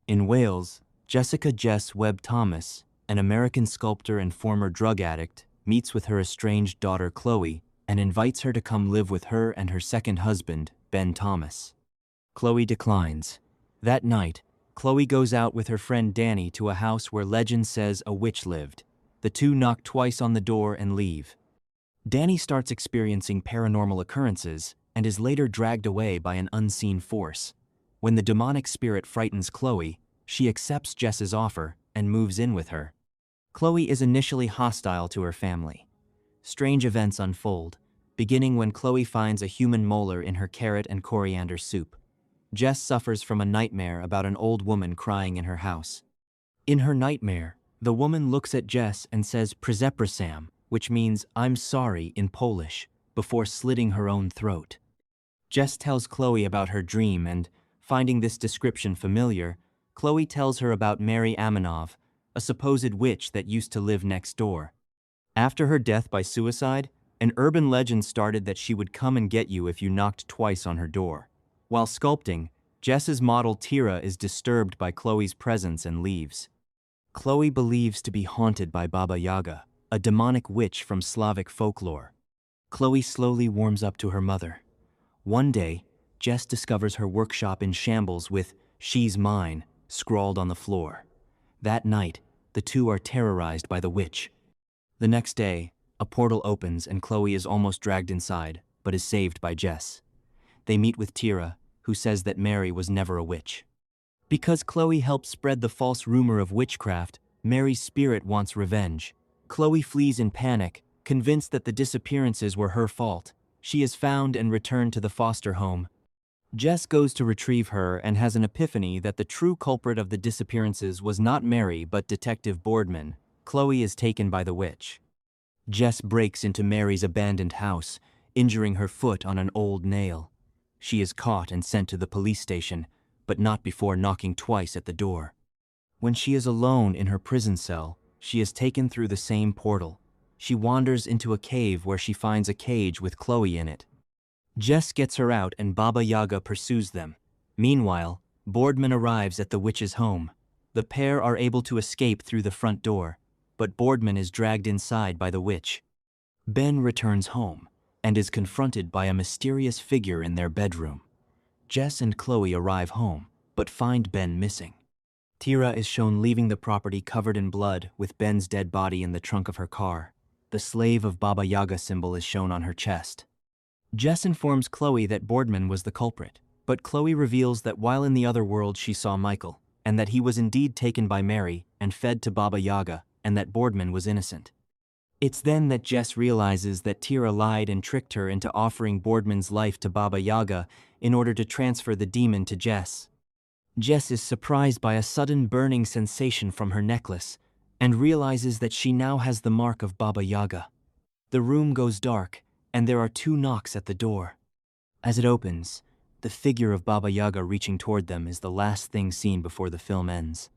In Wales, Jessica Jess Webb Thomas, an American sculptor and former drug addict, meets with her estranged daughter Chloe and invites her to come live with her and her second husband, Ben Thomas. Chloe declines. That night, Chloe goes out with her friend Danny to a house where legend says a witch lived. The two knock twice on the door and leave. Danny starts experiencing paranormal occurrences and is later dragged away by an unseen force. When the demonic spirit frightens Chloe, she accepts Jess's offer and moves in with her. Chloe is initially hostile to her family. Strange events unfold, beginning when Chloe finds a human molar in her carrot and coriander soup. Jess suffers from a nightmare about an old woman crying in her house. In her nightmare, the woman looks at Jess and says "Przepraszam," which means "I'm sorry" in Polish, before slitting her own throat. Jess tells Chloe about her dream and, finding this description familiar, Chloe tells her about Mary Aminov, a supposed witch that used to live next door. After her death by suicide, an urban legend started that she would come and get you if you knocked twice on her door. While sculpting, Jess's model Tira is disturbed by Chloe's presence and leaves. Chloe believes to be haunted by Baba Yaga, a demonic witch from Slavic folklore. Chloe slowly warms up to her mother. One day, Jess discovers her workshop in shambles with "She's mine" scrawled on the floor. That night, the two are terrorized by the witch. The next day, a portal opens and Chloe is almost dragged inside, but is saved by Jess. They meet with Tira, who says that Mary was never a witch. Because Chloe helped spread the false rumor of witchcraft, Mary's spirit wants revenge. Chloe flees in panic, convinced that the disappearances were her fault. She is found and returned to the foster home. Jess goes to retrieve her and has an epiphany that the true culprit of the disappearances was not Mary but Detective Boardman. Chloe is taken by the witch. Jess breaks into Mary's abandoned house, injuring her foot on an old nail. She is caught and sent to the police station, but not before knocking twice at the door. When she is alone in her prison cell, she is taken through the same portal. She wanders into a cave where she finds a cage with Chloe in it. Jess gets her out and Baba Yaga pursues them. Meanwhile, Boardman arrives at the witch's home. The pair are able to escape through the front door, but Boardman is dragged inside by the witch. Ben returns home and is confronted by a mysterious figure in their bedroom. Jess and Chloe arrive home, but find Ben missing. Tira is shown leaving the property covered in blood with Ben's dead body in the trunk of her car. The slave of Baba Yaga symbol is shown on her chest. Jess informs Chloe that Boardman was the culprit, but Chloe reveals that while in the other world she saw Michael, and that he was indeed taken by Mary and fed to Baba Yaga, and that Boardman was innocent. It's then that Jess realizes that Tira lied and tricked her into offering Boardman's life to Baba Yaga in order to transfer the demon to Jess. Jess is surprised by a sudden burning sensation from her necklace and realizes that she now has the mark of Baba Yaga. The room goes dark, and there are two knocks at the door. As it opens, the figure of Baba Yaga reaching toward them is the last thing seen before the film ends.